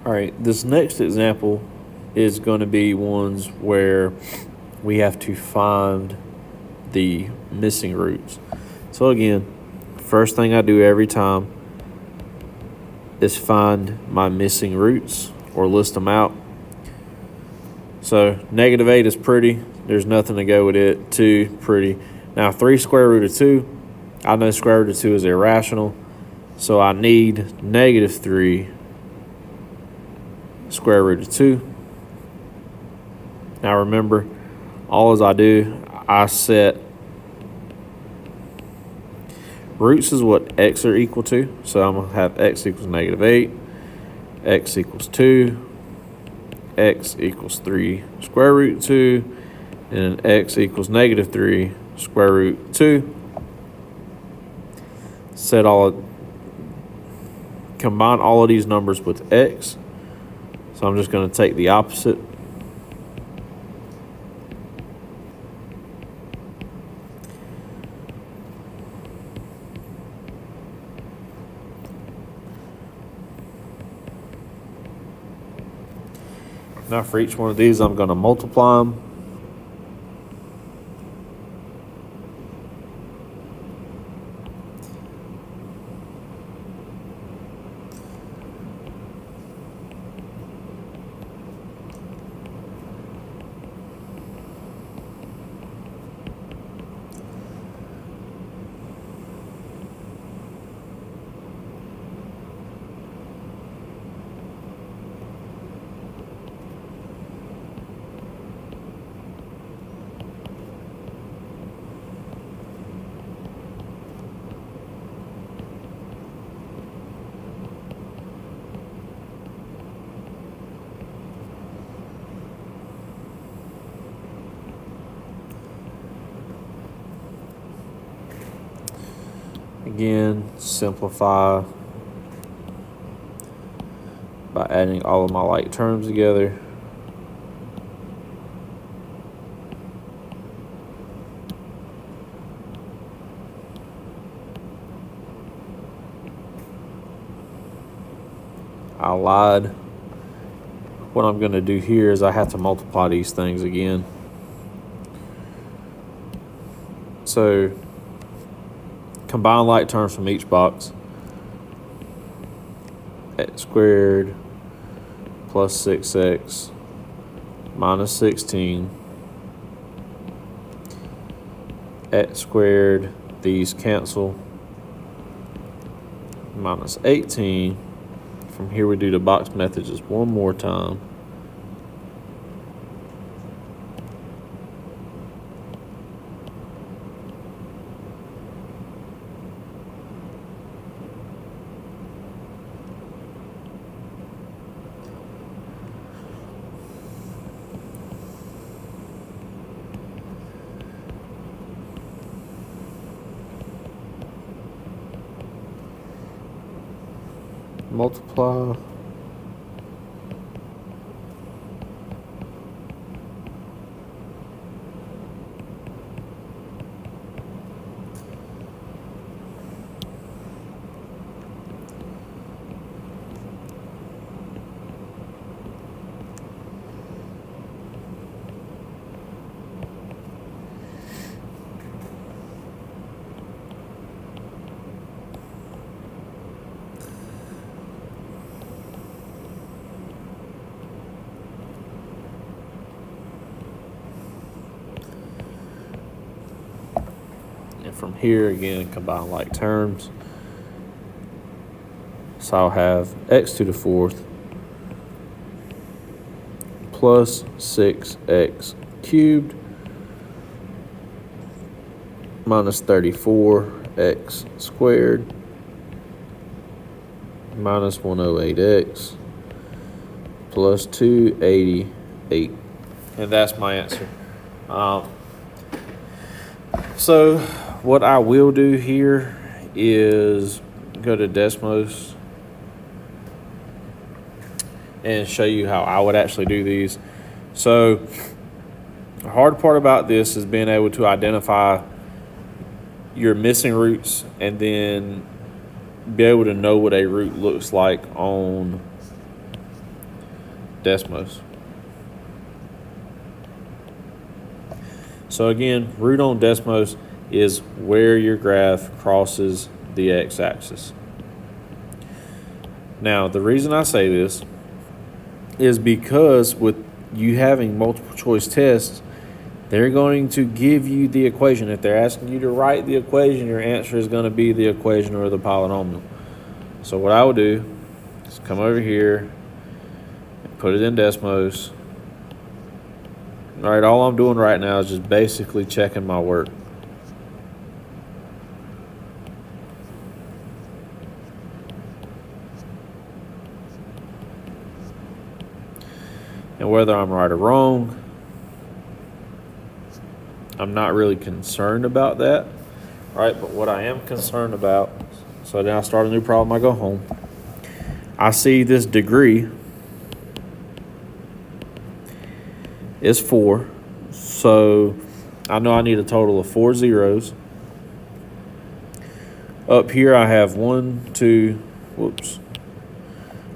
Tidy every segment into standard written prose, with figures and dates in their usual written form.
All right, this next example is going to be ones where we have to find the missing roots. So again, first thing I do every time is find my missing roots or list them out. So -8 is pretty. There's nothing to go with it. 2, pretty. Now 3 square root of 2, I know square root of 2 is irrational, so I need -3 square root of 2. Now remember, all as I do, I set roots is what x are equal to. So I'm going to have x equals -8, x equals 2, x equals 3 square root 2, and x equals -3 square root 2. Combine all of these numbers with x. So I'm just going to take the opposite. Now for each one of these, I'm going to multiply them. Again, simplify by adding all of my like terms together. I lied. What I'm going to do here is I have to multiply these things again. So combine like terms from each box. X squared plus 6x minus 16. X squared, these cancel, minus 18. From here we do the box method just one more time. Multiply. And from here, again, combine like terms. So I'll have x to the 4th plus 6x cubed minus 34x squared minus 108x plus 288. And that's my answer. So what I will do here is go to Desmos and show you how I would actually do these. So the hard part about this is being able to identify your missing roots and then be able to know what a root looks like on Desmos. So again, root on Desmos is where your graph crosses the x-axis. Now, the reason I say this is because with you having multiple choice tests, they're going to give you the equation. If they're asking you to write the equation, your answer is going to be the equation or the polynomial. So what I would do is come over here and put it in Desmos. All right, all I'm doing right now is just basically checking my work. And whether I'm right or wrong, I'm not really concerned about that, right? But what I am concerned about, so now I start a new problem, I go home. I see this degree is 4, so I know I need a total of 4 zeros. Up here I have 1, 2,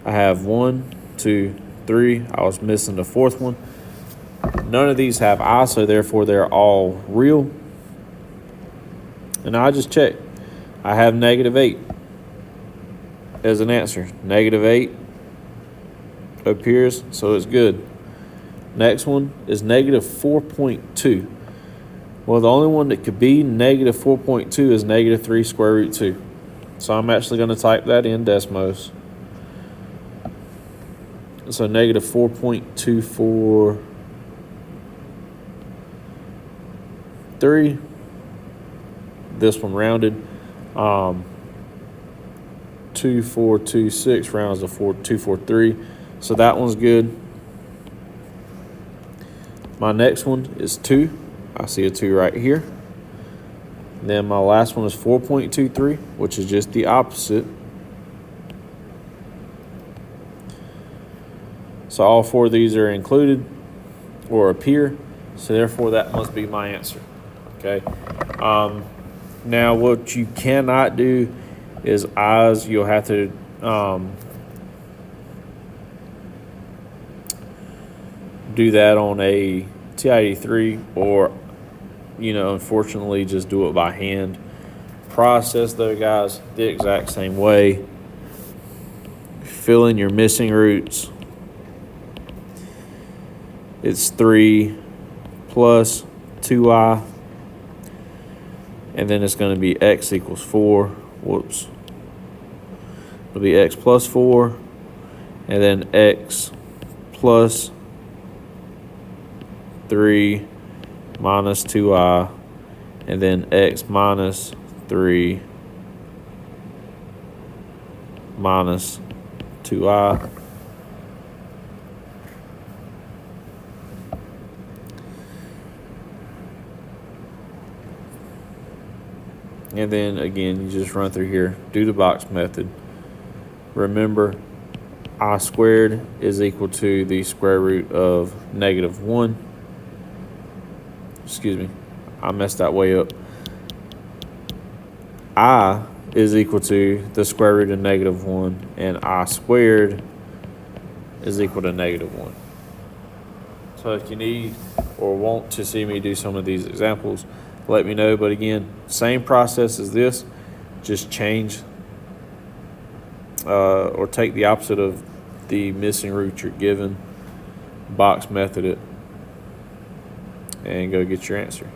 I have 1, 2, 3. I was missing the fourth one. None of these have I, so therefore they're all real. And I just check. I have -8 as an answer. -8 appears, so it's good. Next one is -4.2. Well, the only one that could be -4.2 is -3 square root 2. So I'm actually going to type that in Desmos. So -4.243. This one rounded. 2426 rounds to 4243. So that one's good. My next one is 2. I see a 2 right here. Then my last one is 4.23, which is just the opposite. So all 4 of these are included or appear. So therefore that must be my answer. Okay. Now what you cannot do is I's. You'll have to do that on a TI-83 or, unfortunately just do it by hand. Process though, guys, the exact same way. Fill in your missing roots. It's 3 plus 2i. And then it's going to be x equals 4. It'll be x plus 4. And then x plus 3 minus 2i. And then x minus 3 minus 2i. And then again, you just run through here, do the box method. Remember, I squared is equal to the square root of -1. Excuse me, I messed that way up. I is equal to the square root of -1, and I squared is equal to -1. So if you need or want to see me do some of these examples, let me know. But again, same process as this, just change or take the opposite of the missing root you're given, box method it, and go get your answer.